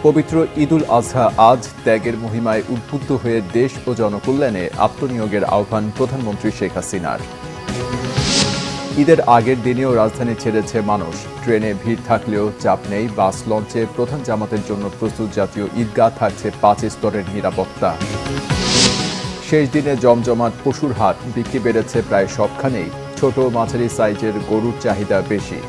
পবিত্র ঈদুল আজহা আজ ত্যাগের মহিমায় উদ্বুদ্ধ হয়ে দেশ ও জনকল্যাণে আত্মনিয়োগের আহ্বান প্রধানমন্ত্রী শেখ হাসিনার। ঈদের আগের দিনেও রাজধানী ছেড়েছে মানুষ। ট্রেনে ভিড় থাকলেও চাপ নেই। বাস লঞ্চে প্রধান জামাতের জন্য প্রস্তুত জাতীয় ঈদগাহ, থাকছে 5 স্তরের নিরাপত্তা। শেষ দিনে জমজমাট পশুর হাট, বিক্রি বেড়েছে প্রায় সবখানেই। ছোট মাঝারি সাইজের গরুর চাহিদা বেশি।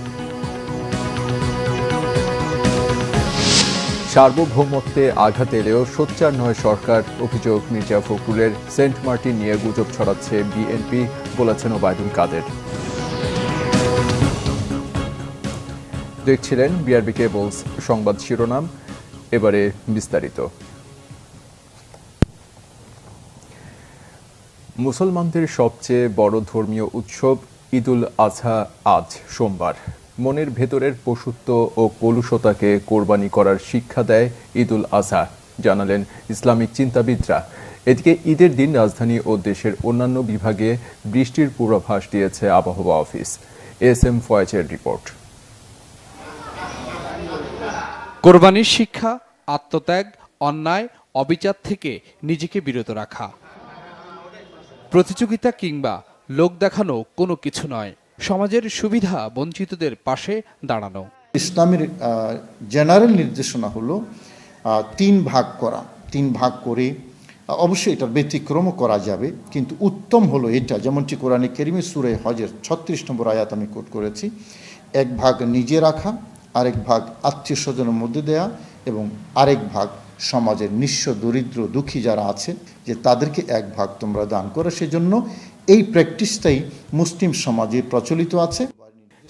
সার্বভৌমত্বে আঘাত এলেও সোচ্চার নয় সরকার, অভিযোগ মির্জা ফখরুলের। সেন্ট মার্টিন নিয়ে গুজব ছড়াচ্ছে বিএনপি, বলেছেন ওবায়দুল কাদের। দেখছিলেন বিআরবি কেবলস সংবাদ শিরোনাম, এবারে বিস্তারিত। মুসলমানদের সবচেয়ে বড় ধর্মীয় উৎসব ঈদুল আজহা আজ সোমবার। মনের ভেতরের পশুত্ব ও কলুষতাকে কোরবানি করার শিক্ষা দেয় ঈদুল আজহা, জানালেন ইসলামিক চিন্তাবিদরা। এদিকে ঈদের দিন রাজধানী ও দেশের অন্যান্য বিভাগে বৃষ্টির পূর্বাভাস দিয়েছে আবহাওয়া অফিস। SM ফয়েজের report. কোরবানির শিক্ষা, আত্মত্যাগ, অন্যায়, অবিচার থেকে নিজেকে বিরত রাখা। প্রতিযোগিতা কিংবা লোক দেখানো কোনো কিছু নয়, সমাজের সুবিধা বঞ্চিতদের পাশে দাঁড়ানো। ইসলামের জেনারেল নির্দেশনা হলো 3 ভাগ করা। 3 ভাগ করে অবশ্যই এটার ব্যতিক্রমও করা যাবে, কিন্তু উত্তম হলো এটা, যেমনটি কোরআনে কারীমে সূরা হজের 36 নম্বর আয়াত আমি কোট করেছি। 1 ভাগ নিজে রাখা, আরেক ভাগ আত্মীয় স্বজনের মধ্যে দেয়া, এবং আরেক ভাগ সমাজের নিঃস্ব দরিদ্র দুঃখী যারা আছে যে তাদেরকে 1 ভাগ তোমরা দান করো। সেজন্য এই প্র্যাকটিসটাই মুসলিম সমাজে প্রচলিত আছে।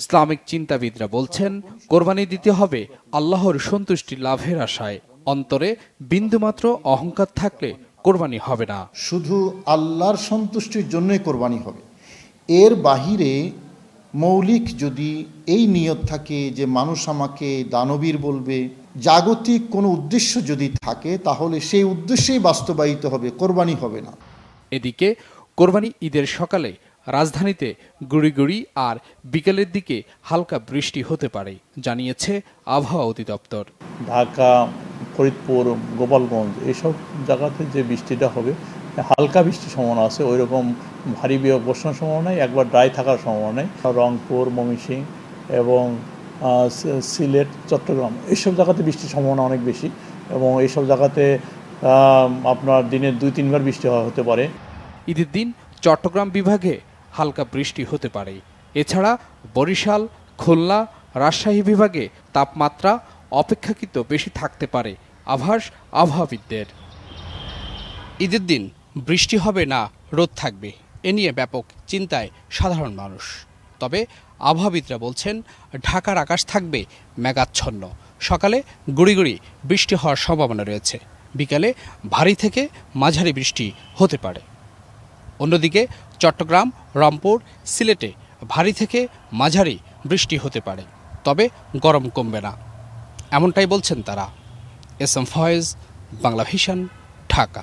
ইসলামিক চিন্তাবিদরা বলছেন, কোরবানি দিতে হবে আল্লাহর সন্তুষ্টি লাভের আশায়। অন্তরে বিন্দুমাত্র অহংকার থাকলে কোরবানি হবে না। শুধু আল্লাহর সন্তুষ্টির জন্যই কোরবানি হবে। এর বাহিরে মৌলিক যদি এই নিয়ত থাকে যে মানুষ আমাকে দানবীর বলবে, জাগতিক কোনো উদ্দেশ্য যদি থাকে, তাহলে সেই উদ্দেশ্যেই বাস্তবায়িত হবে, কোরবানি হবে না। এদিকে কোরবানি ঈদের সকালে রাজধানীতে গুড়ি গুড়ি আর বিকেলের দিকে হালকা বৃষ্টি হতে পারে, জানিয়েছে আবহাওয়া অধিদপ্তর। ঢাকা, ফরিদপুর, গোপালগঞ্জ এইসব জায়গাতে যে বৃষ্টিটা হবে, হালকা বৃষ্টির সম্ভাবনা আছে। ওই রকম ভারী বর্ষণের সম্ভাবনা নেই, একবার ড্রাই থাকার সম্ভাবনা নেই। রংপুর, ময়মনসিংহ এবং সিলেট, চট্টগ্রাম এইসব জায়গাতে বৃষ্টির সম্ভাবনা অনেক বেশি, এবং এইসব জায়গাতে আপনার দিনে 2-3 বার বৃষ্টি হতে পারে। ঈদের দিন চট্টগ্রাম বিভাগে হালকা বৃষ্টি হতে পারে। এছাড়া বরিশাল, খুলনা, রাজশাহী বিভাগে তাপমাত্রা অপেক্ষাকৃত বেশি থাকতে পারে, আভাস আবহাওয়াবিদদের। ঈদের দিন বৃষ্টি হবে না রোদ থাকবে, এ নিয়ে ব্যাপক চিন্তায় সাধারণ মানুষ। তবে আবহাওয়াবিদরা বলছেন, ঢাকার আকাশ থাকবে মেঘাচ্ছন্ন। সকালে গুড়ি গুড়ি বৃষ্টি হওয়ার সম্ভাবনা রয়েছে, বিকালে ভারী থেকে মাঝারি বৃষ্টি হতে পারে। অন্যদিকে চট্টগ্রাম, রংপুর, সিলেটে ভারী থেকে মাঝারি বৃষ্টি হতে পারে, তবে গরম কমবে না, এমনটাই বলছেন তারা। SM Foyez, Bangla vision, Dhaka.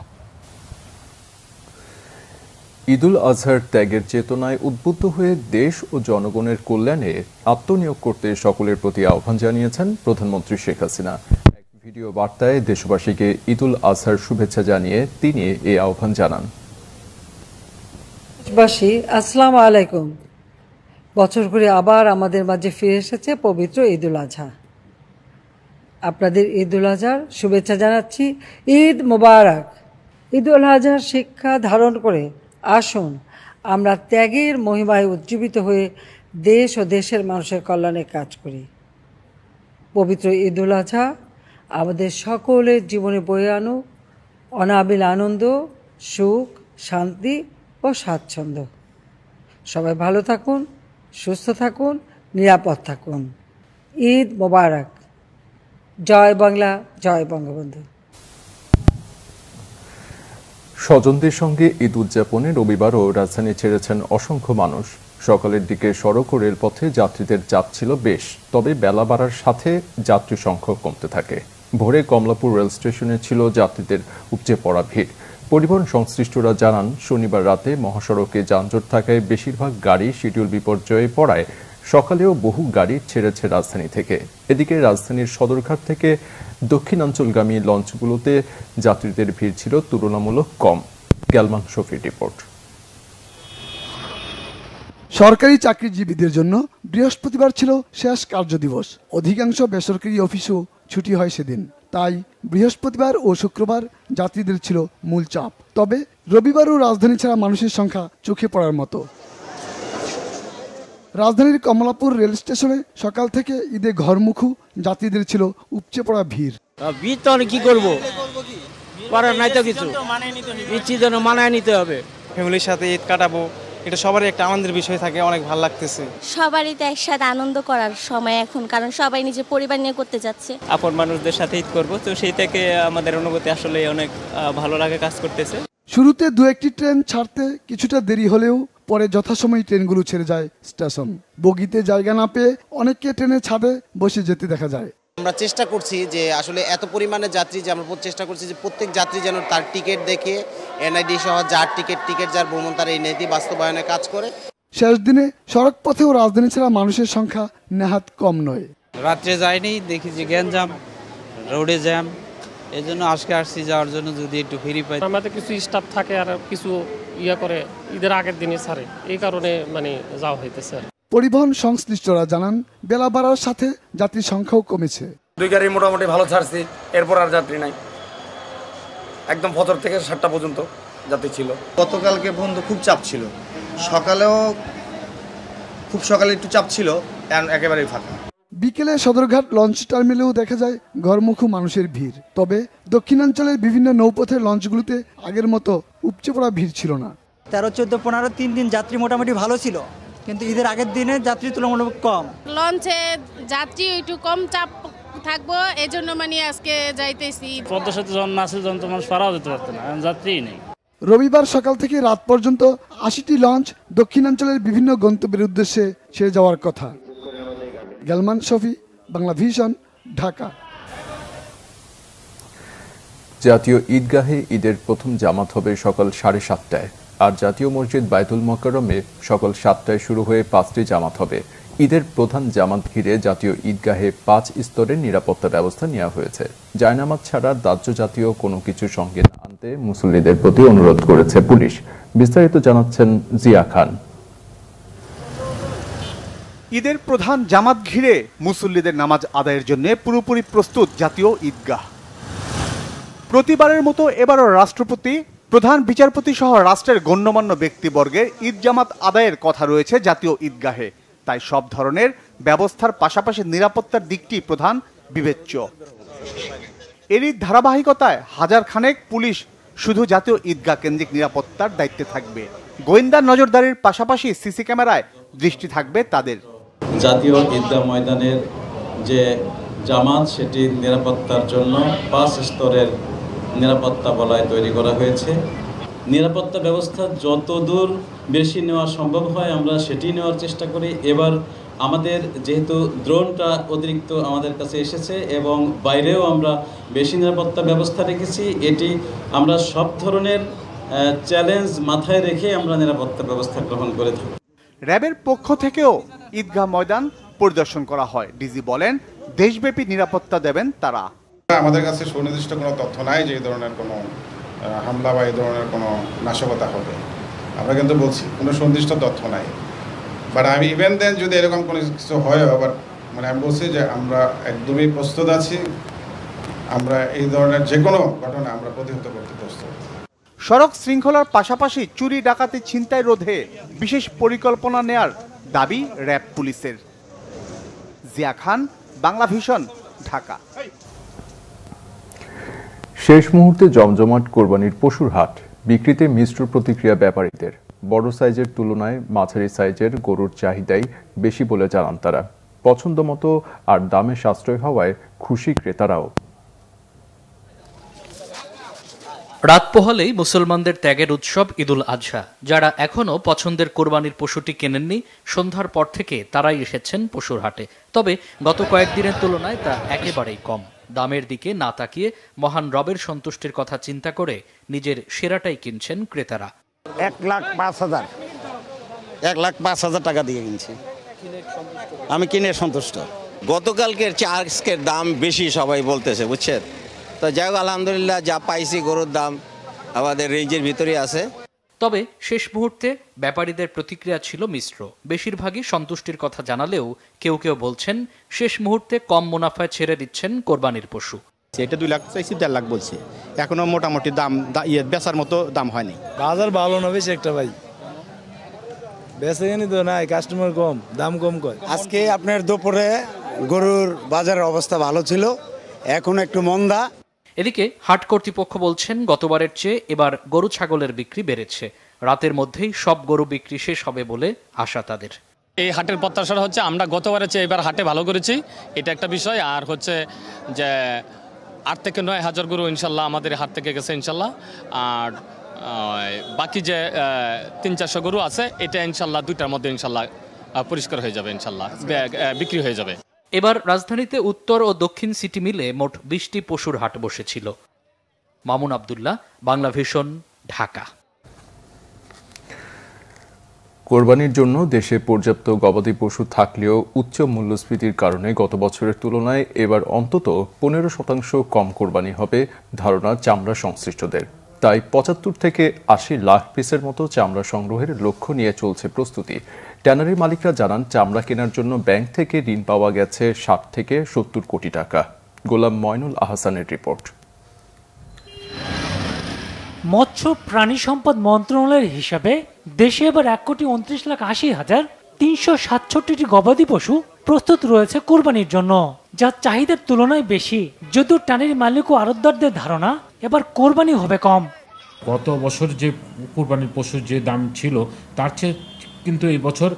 ঈদুল আজহার ত্যাগের চেতনায় উদ্বুদ্ধ হয়ে দেশ ও জনগণের কল্যাণে আত্মনিয়োগ করতে সকলের প্রতি আহ্বান জানিয়েছেন প্রধানমন্ত্রী শেখ হাসিনা। এক ভিডিও বার্তায় দেশবাসীকে ঈদুল আজহার শুভেচ্ছা জানিয়ে তিনি এই আহ্বান জানান। দেশবাসী, আসসালামু আলাইকুম। বছর ঘুরে আবার আমাদের মাঝে ফিরে এসেছে পবিত্র ঈদুল আজহা। আপনাদের ঈদুল আজহার শুভেচ্ছা জানাচ্ছি। ঈদ মোবারক। ঈদুল আজহার শিক্ষা ধারণ করে আসুন আমরা ত্যাগের মহিমায় উজ্জীবিত হয়ে দেশ ও দেশের মানুষের কল্যাণে কাজ করি। পবিত্র ঈদুল আজহা আমাদের সকলের জীবনে বয়ে আনুক অনাবিল আনন্দ, সুখ, শান্তি ও স্বাচ্ছন্দ্য। সবাই ভালো থাকুন, সুস্থ থাকুন, নিরাপদ থাকুন। ঈদ মোবারক। জয় বাংলা, জয় বঙ্গবন্ধু। স্বজনদের সঙ্গে ঈদ উদযাপনে রবিবারও রাজধানী ছেড়েছেন অসংখ্য মানুষ। সকালের দিকে সড়ক ও রেলপথে যাত্রীদের চাপ ছিল বেশ, তবে বেলা বাড়ার সাথে যাত্রী সংখ্যা কমতে থাকে। ভোরে কমলাপুর রেল স্টেশনে ছিল যাত্রীদের উপচে পড়া ভিড়। পরিবহন সংশ্লিষ্টরা জানান, শনিবার রাতে মহাসড়কে যানজট থাকায় বেশিরভাগ গাড়ি শিডিউল বিপর্যয়ে পড়ায় সকালেও বহু গাড়ি ছেড়েছে রাজধানী থেকে। এদিকে রাজধানীর সদরঘাট থেকে দক্ষিণাঞ্চলগামী লঞ্চগুলোতে যাত্রীদের ভিড় ছিল তুলনামূলক কম। গ্যালমান শফির রিপোর্ট। সরকারি চাকরিজীবীদের জন্য বৃহস্পতিবার ছিল শেষ কার্যদিবস। অধিকাংশ বেসরকারি অফিসও ছুটি হয় সেদিন, তাই বৃহস্পতিবার ও শুক্রবার যাত্রীদের ছিল মূল চাপ। তবে রবিবারও রাজধানী ছাড়া মানুষের সংখ্যা চোখে পড়ার মতো। রাজধানীর কমলাপুর রেল স্টেশনে সকাল থেকে ঈদে ঘরমুখী যাত্রীদের ছিল উপচে পড়া ভিড়। ভিড় তো কি করবো, করার নাই তো কিছু, ইচ্ছি যেন মানায় নিতে হবে। ফ্যামিলির সাথে ঈদ কাটাবো, এটা সবারই একটা আনন্দের বিষয় থাকে, অনেক ভালো লাগতেছে। সবারই তো একসাথে আনন্দ করার সময় এখন, কারণ সবাই নিজের পরিবার নিয়ে করতে যাচ্ছে। আপন মানুষদের সাথে ঈদ করবো, তো সেই থেকে আমাদের অনুভূতি আসলে অনেক ভালো লাগে কাজ করতেছে। শুরুতে দু একটি ট্রেন ছাড়তে কিছুটা দেরি হলেও পরে যথাসময়ে ট্রেনগুলো ছেড়ে যায় স্টেশন। বগিতে জায়গা না পেয়ে অনেককে ট্রেনের ছাদে বসে যেতে দেখা যায়। আমরা চেষ্টা করছি যে আসলে এত পরিমাণে যাত্রী যে আমরা চেষ্টা করছি যে প্রত্যেক যাত্রী যেন তার টিকিট দেখে এনআইডি সহ যার টিকিট যার ভ্রমণ তার এই নীতি বাস্তবায়নে কাজ করে। শেষ দিনে সড়ক পথেও রাজধানী ছাড়া মানুষের সংখ্যা নেহাত কম নয়। রাত্রে যায়নি, দেখি যে গ্যাঞ্জাম, রোডে জ্যাম, এই জন্য আজকে আসছি যাওয়ার জন্য, যদি একটু ফ্রি পাই। আমাদের কিছু স্টাফ থাকে আর কিছু করে ঈদের আগের দিনে ছাড়ে, এই কারণে যাওয়া হইতেছে। পরিবহন সংশ্লিষ্টরা জানান বেলা বাড়ার সাথে যাত্রীর সংখ্যাও কমেছে। 2 গাড়ি মোটামুটি ভালো ছাড়ছি, এরপর আর যাত্রী নাই। একদম ফজর থেকে 7টা পর্যন্ত যাত্রী ছিল। গতকালকে পর্যন্ত খুব চাপ ছিল, সকালেও খুব সকালে একটু চাপ ছিল, একেবারেই ফাঁকা। বিকেলে সদরঘাট লঞ্চ টার্মিনালেও দেখা যায় ঘরমুখী মানুষের ভিড়। তবে দক্ষিণাঞ্চলের বিভিন্ন নৌপথের লঞ্চগুলোতে আগের মতো উপচে পড়া ভিড় ছিল না। 13, 14, 15, 3 দিন যাত্রী মোটামুটি ভালো ছিল, কিন্তু ঈদের আগের দিনে যাত্রী তুলনামূলক কম। লঞ্চে যাত্রী একটু কম চাপ থাকবো, এই জন্য আজকে যাইতেছি। পদ্মা সেতু যখন আছে, যখন তো মানুষ পারাও যেতে পারতো না, যাত্রীই নেই। রবিবার সকাল থেকে রাত পর্যন্ত 80টি লঞ্চ দক্ষিণাঞ্চলের বিভিন্ন গন্তব্যের উদ্দেশ্যে ছেড়ে যাওয়ার কথা। গ্যালমান শফি, বাংলা ভিশন, ঢাকা। জাতীয় ঈদগাহে ঈদের প্রথম জামাত হবে সকাল 7:30টায়, আর জাতীয় মসজিদ বায়তুল মোকাররমে সকাল 7টায় শুরু হয়ে 5টি জামাত হবে। ঈদের প্রধান জামাত ঘিরে জাতীয় ঈদগাহে 5 স্তরের নিরাপত্তা ব্যবস্থা নেওয়া হয়েছে। জায়নামাজ ছাড়া দাহ্য জাতীয় কোনো কিছু সঙ্গে না আনতে মুসল্লিদের প্রতি অনুরোধ করেছে পুলিশ। বিস্তারিত জানাচ্ছেন জিয়া খান। ঈদের প্রধান জামাত ঘিরে মুসল্লিদের নামাজ আদায়ের জন্য পুরোপুরি প্রস্তুত জাতীয় ঈদগাহ। প্রতিবারের মতো এবারও রাষ্ট্রপতি, প্রধান বিচারপতি সহ রাষ্ট্রের গণ্যমান্য ব্যক্তিবর্গের ঈদ জামাত আদায়ের কথা রয়েছে জাতীয় ঈদগাহে। তাই সব ধরনের ব্যবস্থার পাশাপাশি নিরাপত্তার দিকটি প্রধান বিবেচ্য। এরই ধারাবাহিকতায় হাজার খানেক পুলিশ শুধু জাতীয় ঈদগাহ কেন্দ্রিক নিরাপত্তার দায়িত্বে থাকবে। গোয়েন্দা নজরদারির পাশাপাশি সিসি ক্যামেরায় দৃষ্টি থাকবে তাদের। জাতীয় ঈদগাহ ময়দানের যে জামাত, সেটির নিরাপত্তার জন্য 5 স্তরের নিরাপত্তা বলয় তৈরি করা হয়েছে। নিরাপত্তা ব্যবস্থা যতদূর বেশি নেওয়া সম্ভব হয় আমরা সেটি নেওয়ার চেষ্টা করি। এবার আমাদের যেহেতু ড্রোনটা অতিরিক্ত আমাদের কাছে এসেছে এবং বাইরেও আমরা বেশি নিরাপত্তা ব্যবস্থা রেখেছি, এটি আমরা সব ধরনের চ্যালেঞ্জ মাথায় রেখে আমরা নিরাপত্তা ব্যবস্থা গ্রহণ করে থাকি। র্যাবের পক্ষ থেকেও ঈদগাহ ময়দান পরিদর্শন করা হয়। ডিজি বলেন, দেশব্যাপী নিরাপত্তা দেবেন তারা। আমাদের কাছে সুনির্দিষ্ট কোনো তথ্য নাই যে এই ধরনের কোনো হামলা বা এই ধরনের কোনো নাশকতা হবে। আমরা কিন্তু বলছি কোনো সুনির্দিষ্ট তথ্য নাই, বাট আমি ইভেন দেন যদি এরকম কোনো কিছু হয়, আবার আমি বলছি যে আমরা একদমই প্রস্তুত আছি। আমরা এই ধরনের যে কোনো ঘটনা আমরা প্রতিহত করতে প্রস্তুত। সড়ক শৃঙ্খলার পাশাপাশি চুরি, ডাকাতি, ছিনতাই রোধে বিশেষ পরিকল্পনা নেয়ার দাবি র্যাব পুলিশের। জিয়া খান, বাংলা ভিশন, ঢাকা। শেষ মুহূর্তে জমজমাট কোরবানির পশুর হাট, বিক্রিতে মিশ্র প্রতিক্রিয়া ব্যাপারীদের। বড় সাইজের তুলনায় মাঝারি সাইজের গরুর চাহিদাই বেশি বলে জানান তারা। পছন্দ মতো আর দামে সাশ্রয় হওয়ায় খুশি ক্রেতারাও। রাত পোহালেই মুসলমানদের ত্যাগের উৎসব ঈদুল আজহা। যারা এখনও পছন্দের কোরবানির পশুটি কেনেননি, সন্ধ্যার পর থেকে তারাই এসেছেন পশুর হাটে। তবে গত কয়েকদিনের তুলনায় তা একেবারেই কম। দামের দিকে না তাকিয়ে মহান রবের সন্তুষ্টির কথা চিন্তা করে নিজের সেরাটাই কিনছেন ক্রেতারা। 1,05,000 টাকা দিয়ে কিনছি। আমি কিনে সন্তুষ্ট। গতকালকের চেয়ে আজকের দাম বেশি সবাই বলতেছে, বুঝছেন? তো যাই হোক, আলহামদুলিল্লাহ যা পাইছি গরুর দাম আমাদের রেঞ্জের ভিতরেই আছে। তবে শেষ মুহূর্তে ব্যাপারীদের প্রতিক্রিয়া ছিল মিশ্র। বেশিরভাগই সন্তুষ্টির কথা জানালেও কেউ কেউ বলছেন শেষ মুহূর্তে কম মুনাফায় ছেড়ে দিচ্ছেন কোরবানির পশু। এটা 2 লাখ চাইছি, 1.5 লাখ বলছে, এখনো মোটামুটি দাম বেচার মতো দাম হয়নি। বাজার ভালো না বেশি একটা ভাই, বেচে কিনি তো নাই, কাস্টমার কম, দাম কম করে। আজকে আপনার দুপুরে গরুর বাজারের অবস্থা ভালো ছিল, এখন একটু মন্দা। এদিকে হাট কর্তৃপক্ষ বলছেন গতবারের চেয়ে এবার গরু ছাগলের বিক্রি বেড়েছে। রাতের মধ্যেই সব গরু বিক্রি শেষ হবে বলে আশা তাদের। এই হাটের প্রত্যাশা হচ্ছে আমরা গতবারের চেয়ে এবার হাটে ভালো করেছি, এটা একটা বিষয়। আর হচ্ছে যে 8 থেকে 9 হাজার গরু ইনশাল্লাহ আমাদের হাট থেকে গেছে ইনশাল্লাহ। আর বাকি যে 300-400 গরু আছে, এটা ইনশাল্লাহ 2টার মধ্যে ইনশাল্লাহ পরিষ্কার হয়ে যাবে, ইনশাল্লাহ বিক্রি হয়ে যাবে। এবার রাজধানীতে উত্তর ও দক্ষিণ সিটি মিলে মোট 20টি পশুর হাট বসেছিল। মামুন আব্দুল্লাহ, বাংলা ভিশন, ঢাকা। কোরবানির জন্য দেশে পর্যাপ্ত গবাদি পশু থাকলেও উচ্চ মূল্যস্ফীতির কারণে গত বছরের তুলনায় এবার অন্তত 15% কম কোরবানি হবে ধারণা চামড়া সংশ্লিষ্টদের। তাই 75 থেকে 80 লাখ পিসের মতো চামড়া সংগ্রহের লক্ষ্য নিয়ে চলছে প্রস্তুতি। ট্যানারি মালিকরা জানান, চামড়া কেনার জন্য ব্যাংক থেকে ঋণ পাওয়া গেছে 60 থেকে 70 কোটি টাকা। গোলাম ময়নুল আহসানের রিপোর্ট। মৎস্য প্রাণী সম্পদ মন্ত্রণালয়ের হিসাবে দেশে এবার 1,29,80,367টি গবাদি পশু প্রস্তুত রয়েছে কোরবানির জন্য, যা চাহিদার তুলনায় বেশি। যদিও ট্যানারি মালিক ও আড়তদারদের ধারণা এবার কোরবানি হবে কম। গত বছর যে কোরবানির পশুর যে দাম ছিল তার চেয়ে কিন্তু এই বছর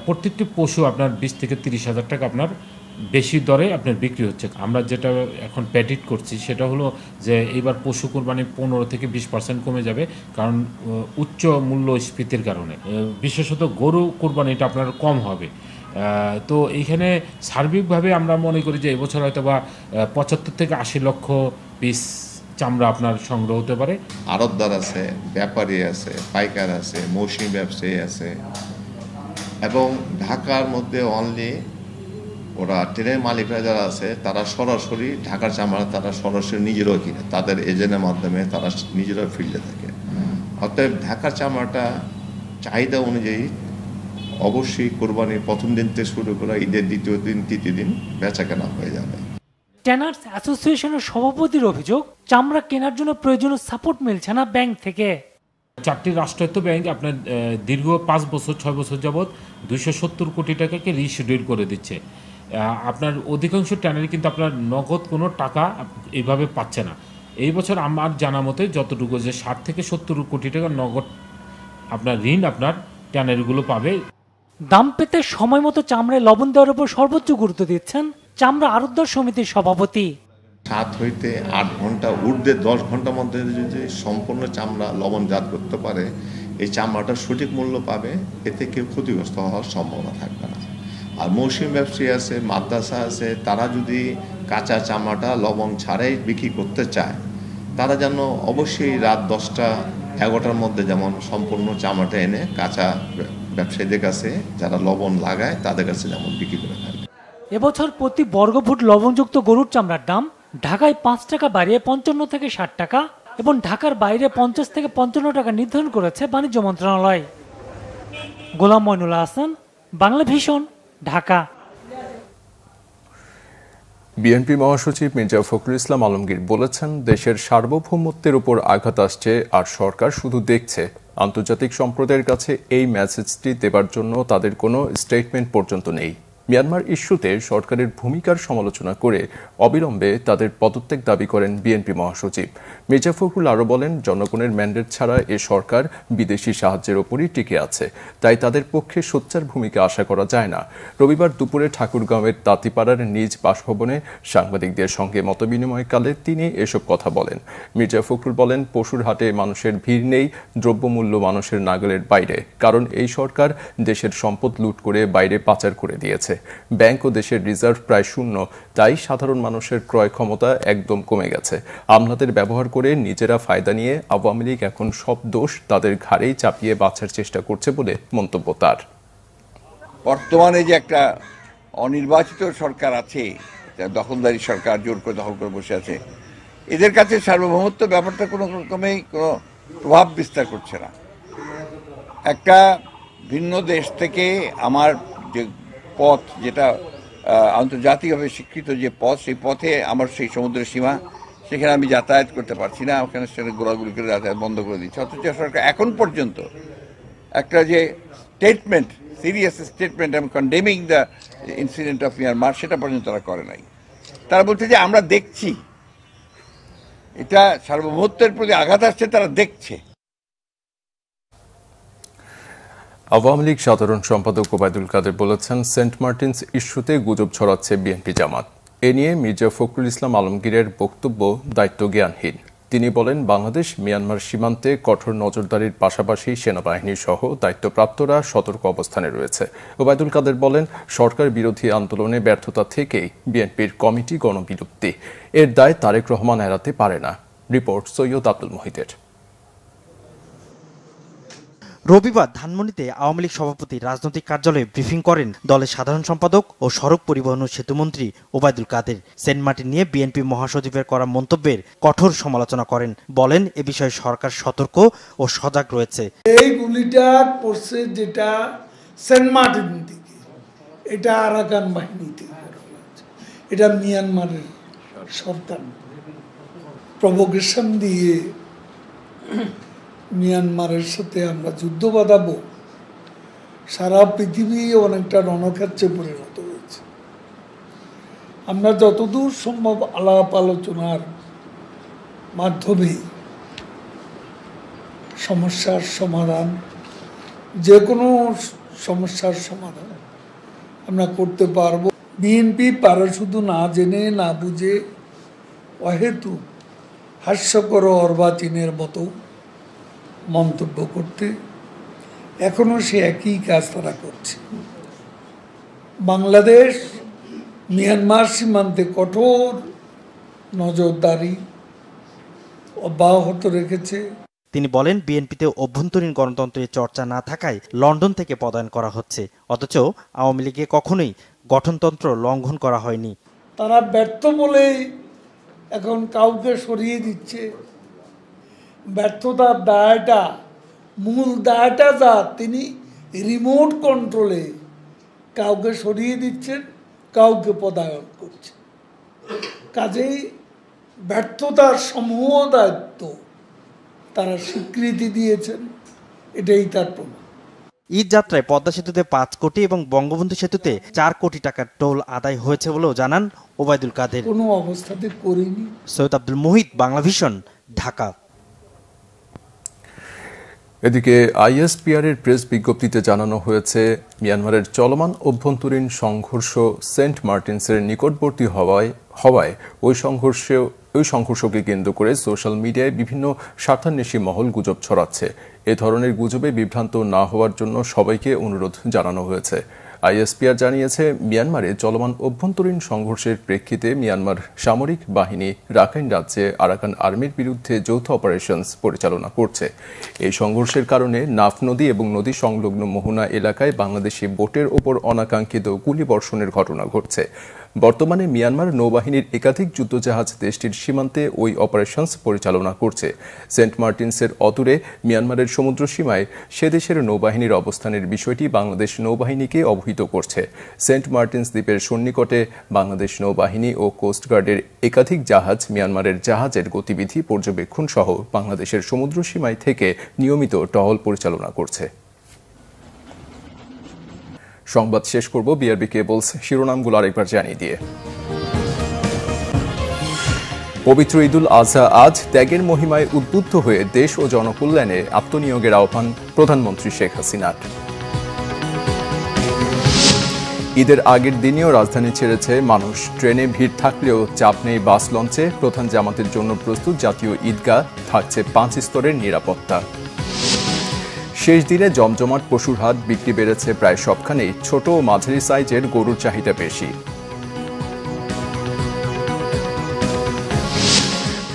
প্রত্যেকটি পশু আপনার 20 থেকে 30 হাজার টাকা আপনার বেশি দরে আপনার বিক্রি হচ্ছে। আমরা যেটা এখন প্রেডিক্ট করছি সেটা হলো যে এইবার পশু কোরবানি 15 থেকে 20% কমে যাবে, কারণ উচ্চ মূল্যস্ফীতির কারণে। বিশেষত গরু কোরবানিটা আপনার কম হবে। তো এইখানে সার্বিকভাবে আমরা মনে করি যে এবছর হয়তো বা 75 থেকে 80 লক্ষ পিস চামড়া আপনার সংগ্রহ হতে পারে। আড়তদার আছে, ব্যাপারী আছে, পাইকার আছে, মৌসুমী ব্যবসায়ী আছে, এবং ঢাকার মধ্যে অনলি ওরা ট্রেনের মালিকরা যারা আছে তারা সরাসরি ঢাকার চামড়া তারা সরাসরি নিজেরাও কিনে, তাদের এজেন্টের মাধ্যমে তারা নিজেরাও ফিল্ডে থাকে। অতএব ঢাকার চামড়াটা চাহিদা অনুযায়ী অবশ্যই কোরবানির প্রথম দিন থেকে শুরু করে ঈদের দ্বিতীয় দিন তৃতীয় দিন বেচা কেনা হয়ে যাবে। ট্যানার্স অ্যাসোসিয়েশনের সভাপতির অভিযোগ, চামড়া কেনার জন্য প্রয়োজনীয় সাপোর্ট মিলছে না ব্যাংক থেকে। 4টি রাষ্ট্রায়ত্ত ব্যাংক আপনার দীর্ঘ 5 বছর 6 বছর যাবৎ 270 কোটি টাকাকে রিশিডিউল করে দিচ্ছে। আপনার অধিকাংশ ট্যানারি কিন্তু আপনার নগদ কোনো টাকা এইভাবে পাচ্ছে না। এই বছর আমার জানা মতে যতটুকু যে 60 থেকে 70 কোটি টাকা নগদ আপনার ঋণ আপনার ট্যানারিগুলো পাবে। দাম পেতে সময় মতো চামড়ায় লবণ দেওয়ার উপর সর্বোচ্চ গুরুত্ব দিচ্ছেন চামড়া আড়তদার সমিতির সভাপতি। 7 হইতে 8 ঘন্টা ঊর্ধ্বে 10 ঘন্টার মধ্যে যদি সম্পূর্ণ চামড়া লবণজাত করতে পারে, এই চামড়াটার সঠিক মূল্য পাবে, এতে কেউ ক্ষতিগ্রস্ত হওয়ার সম্ভাবনা থাকবে না। আর মৌসুমী ব্যবসায়ী আছে, মাদ্রাসা আছে, তারা যদি কাঁচা চামড়াটা লবণ ছাড়াই বিক্রি করতে চায়, তারা যেন অবশ্যই রাত 10টা-11টার মধ্যে যেমন সম্পূর্ণ চামড়াটা এনে কাঁচা ব্যবসায়ীদের কাছে যারা লবণ লাগায় তাদের কাছে যেমন বিক্রি করে থাকে। এবছর প্রতি বর্গফুট লবণযুক্ত গরুর চামড়ার দাম ঢাকায় 5 টাকা বাড়িয়ে 55 থেকে 60 টাকা এবং ঢাকার বাইরে 50 থেকে 55 টাকা নির্ধারণ করেছে বাণিজ্য মন্ত্রণালয়। গোলাম ময়নুল আহসান, বাংলা ভিশন, ঢাকা। বিএনপি মহাসচিব মির্জা ফখরুল ইসলাম আলমগীর বলেছেন, দেশের সার্বভৌমত্বের উপর আঘাত আসছে আর সরকার শুধু দেখছে। আন্তর্জাতিক সম্প্রদায়ের কাছে এই মেসেজটি দেবার জন্য তাদের কোনো স্টেটমেন্ট পর্যন্ত নেই। মিয়ানমার ইস্যুতে সরকারের ভূমিকার সমালোচনা করে অবিলম্বে তাদের পদত্যাগ দাবি করেন বিএনপি মহাসচিব। মির্জা ফখরুল আরও বলেন, জনগণের ম্যান্ডেট ছাড়া এ সরকার বিদেশি সাহায্যের ওপরই টিকে আছে, তাই তাদের পক্ষে সোচ্চার ভূমিকা আশা করা যায় না। রবিবার দুপুরে ঠাকুরগাঁওয়ের তাঁতিপাড়ার নিজ বাসভবনে সাংবাদিকদের সঙ্গে মতবিনিময়কালে তিনি এসব কথা বলেন। মির্জা ফখরুল বলেন, পশুর হাটে মানুষের ভিড় নেই, দ্রব্যমূল্য মানুষের নাগালের বাইরে, কারণ এই সরকার দেশের সম্পদ লুট করে বাইরে পাচার করে দিয়েছে। ব্যাংক ও দেশের রিজার্ভ প্রায় শূন্য, তাই সাধারণ মানুষের ক্রয় ক্ষমতা একদম কমে গেছে। আমলাদের ব্যবহার করে নিজেরা ফায়দা নিয়ে আওয়ামী লীগ এখন সব দোষ তাদের ঘাড়েই চাপিয়ে বাঁচার চেষ্টা করছে বলে মন্তব্য তার। বর্তমানে যে একটা অনির্বাচিত সরকার আছে, দখলদারি সরকার জোর করে দখল করে বসে আছে, এদের কাছে সার্বভৌমত্ব ব্যাপারটা কোনো রকমেই কোনো প্রভাব বিস্তার করছে না। একটা ভিন্ন দেশ থেকে আমার যে পথ, যেটা আন্তর্জাতিকভাবে স্বীকৃত যে পথ, সেই পথে আমার সেই সমুদ্রের সীমা, সেখানে আমি যাতায়াত করতে পারছি না, ওখানে সেখানে গোলাগুলি করে যাতায়াত বন্ধ করে দিচ্ছে। অথচ সরকার এখন পর্যন্ত একটা যে স্টেটমেন্ট, সিরিয়াস স্টেটমেন্ট, আমি condemning the incident of Myanmar, সেটা পর্যন্ত তারা করে নাই। তারা বলছে যে আমরা দেখছি, এটা সার্বভৌমত্বের প্রতি আঘাত আসছে, তারা দেখছে। আওয়ামী লীগ সাধারণ সম্পাদক ওবায়দুল কাদের বলেছেন, সেন্ট মার্টিনস ইস্যুতে গুজব ছড়াচ্ছে বিএনপি জামাত। এ নিয়ে মির্জা ফখরুল ইসলাম আলমগীরের বক্তব্য দায়িত্বজ্ঞানহীন। তিনি বলেন, বাংলাদেশ মিয়ানমার সীমান্তে কঠোর নজরদারির পাশাপাশি সেনাবাহিনী সহ দায়িত্বপ্রাপ্তরা সতর্ক অবস্থানে রয়েছে। ওবায়দুল কাদের বলেন, সরকার বিরোধী আন্দোলনে ব্যর্থতা থেকেই বিএনপির কমিটি গণবিলুপ্তি, এর দায় তারেক রহমান এড়াতে পারে না। রিপোর্ট সৈয়দ আব্দুল মুহিতের। রবিবার ধানমন্ডিতে আওয়ামী লীগ সভাপতি রাজনৈতিক কার্যালয়ে ব্রিফিং করেন দলের সাধারণ সম্পাদক ও সড়ক পরিবহন ও সেতুমন্ত্রী ওবায়দুল কাদের। সেন্ট মার্টিন নিয়ে বিএনপি মহাসচিবের করা মন্তব্যের কঠোর সমালোচনা করেন। বলেন, এ বিষয়ে সরকার সতর্ক ও সজাগ রয়েছে। এই গুলিটা পড়ছে যেটা সেন্ট মার্টিন থেকে, এটা আরাকান বাহিনী থেকে, এটা মিয়ানমারের সরকার প্রভোকেশন দিয়ে মিয়ানমারের সাথে আমরা যুদ্ধ বাঁধাবো, সারা পৃথিবী অনেকটা রণক্ষেত্রে পরিণত হয়েছে। আমরা যতদূর সম্ভব আলাপ আলোচনার মাধ্যমে সমস্যার সমাধান, যে কোনো সমস্যার সমাধান আমরা করতে পারবো। বিএনপি পারে শুধু না জেনে না বুঝে অহেতু হাস্যকর অর্বাচীনের মতো মন্তব্য করতে, এখনো সে একই কাজ তারা করছে। বাংলাদেশ মিয়ানমার সীমান্তে কঠোর নজরদারি অব্যাহত রেখেছে। তিনি বলেন, বিএনপিতে অভ্যন্তরীণ গণতন্ত্রের চর্চা না থাকায় লন্ডন থেকে পদায়ন করা হচ্ছে, অথচ আওয়ামী লীগে কখনোই গঠনতন্ত্র লঙ্ঘন করা হয়নি। তারা ব্যর্থ বলেই এখন কাউকে সরিয়ে দিচ্ছে। ব্যর্থতার দায়টা, মূল দায়টা যা, তিনি রিমোট কন্ট্রোলে কাউকে সরিয়ে দিচ্ছেন, কাউকে পদায়ন করছেন। কাজেই ব্যর্থতার সমূহ দায়িত্ব তারা স্বীকৃতি দিয়েছেন, এটাই তার প্রমাণ। ঈদ যাত্রায় পদ্মা সেতুতে 5 কোটি এবং বঙ্গবন্ধু সেতুতে 4 কোটি টাকার টোল আদায় হয়েছে বলেও জানান ওবায়দুল কাদের। কোনো অবস্থাতে করিনি। সৈয়দ আব্দুল মুহিত, বাংলাভিশন, ঢাকা। এদিকে আইএসপিআর এর প্রেস বিজ্ঞপ্তিতে জানানো হয়েছে, মিয়ানমারের চলমান অভ্যন্তরীণ সংঘর্ষ সেন্ট মার্টিনসের নিকটবর্তী হওয়ায় ওই সংঘর্ষকে কেন্দ্র করে সোশ্যাল মিডিয়ায় বিভিন্ন স্বার্থান্বেষী মহল গুজব ছড়াচ্ছে। এ ধরনের গুজবে বিভ্রান্ত না হওয়ার জন্য সবাইকে অনুরোধ জানানো হয়েছে। আইএসপিআর জানিয়েছে, মিয়ানমারে চলমান অভ্যন্তরীণ সংঘর্ষের প্রেক্ষিতে মিয়ানমার সামরিক বাহিনী রাখাইন রাজ্যে আরাকান আর্মির বিরুদ্ধে যৌথ অপারেশন পরিচালনা করছে। এই সংঘর্ষের কারণে নাফ নদী এবং নদী সংলগ্ন মোহনা এলাকায় বাংলাদেশি বোটের ওপর অনাকাঙ্ক্ষিত গুলিবর্ষণের ঘটনা ঘটছে। বর্তমানে মিয়ানমার নৌবাহিনীর একাধিক যুদ্ধজাহাজ দেশটির সীমান্তে ওই অপারেশন পরিচালনা করছে। সেন্ট মার্টিনসের অদূরে মিয়ানমারের সমুদ্র সীমায় সে দেশের নৌবাহিনীর অবস্থানের বিষয়টি বাংলাদেশ নৌবাহিনীকে অবহিত করছে। সেন্ট মার্টিনস দ্বীপের সন্নিকটে বাংলাদেশ নৌবাহিনী ও কোস্টগার্ডের একাধিক জাহাজ মিয়ানমারের জাহাজের গতিবিধি পর্যবেক্ষণ সহ বাংলাদেশের সমুদ্র সীমায় থেকে নিয়মিত টহল পরিচালনা করছে। সংবাদ শেষ করব বিআরবি কেবলস শিরোনামগুলো আরেকবার জানিয়ে দিয়ে। পবিত্র ঈদুল আজহা আজ, ত্যাগের মহিমায় উদ্বুদ্ধ হয়ে দেশ ও জনকল্যাণে আত্মনিয়োগের আহ্বান প্রধানমন্ত্রী শেখ হাসিনার। ঈদের আগের দিনেও রাজধানী ছেড়েছে মানুষ, ট্রেনে ভিড় থাকলেও চাপ নেই বাস লঞ্চে, প্রধান জামাতের জন্য প্রস্তুত জাতীয় ঈদগাহ, থাকছে 5 স্তরের নিরাপত্তা। শেষ দিনে জমজমাট পশুর হাট, বিক্রি বেড়েছে প্রায় সবখানেই, ছোট ও মাঝারি সাইজের গরুর চাহিদা বেশি।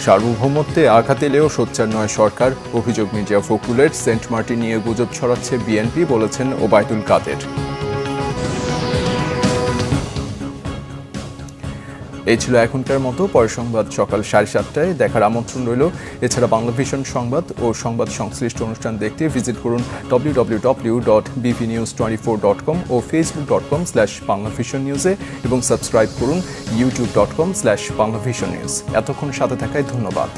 সার্বভৌমত্বে আঘাত এলেও সোচ্চার নয় সরকার, অভিযোগ মির্জা ফখরুলের। সেন্ট মার্টিন নিয়ে গুজব ছড়াচ্ছে বিএনপি, বলেছেন ওবায়দুল কাদের। এই ছিল এখনকার মতো। পরের সংবাদ সকাল 7:30টায় দেখার আমন্ত্রণ রইল। এছাড়া বাংলা ভিশন সংবাদ ও সংবাদ সংশ্লিষ্ট অনুষ্ঠান দেখতে ভিজিট করুন www.bvnews24.com ও facebook.com/banglavisionnews এবং সাবস্ক্রাইব করুন youtube.com/banglavisionnews। এতক্ষণ সাথে থাকায় ধন্যবাদ।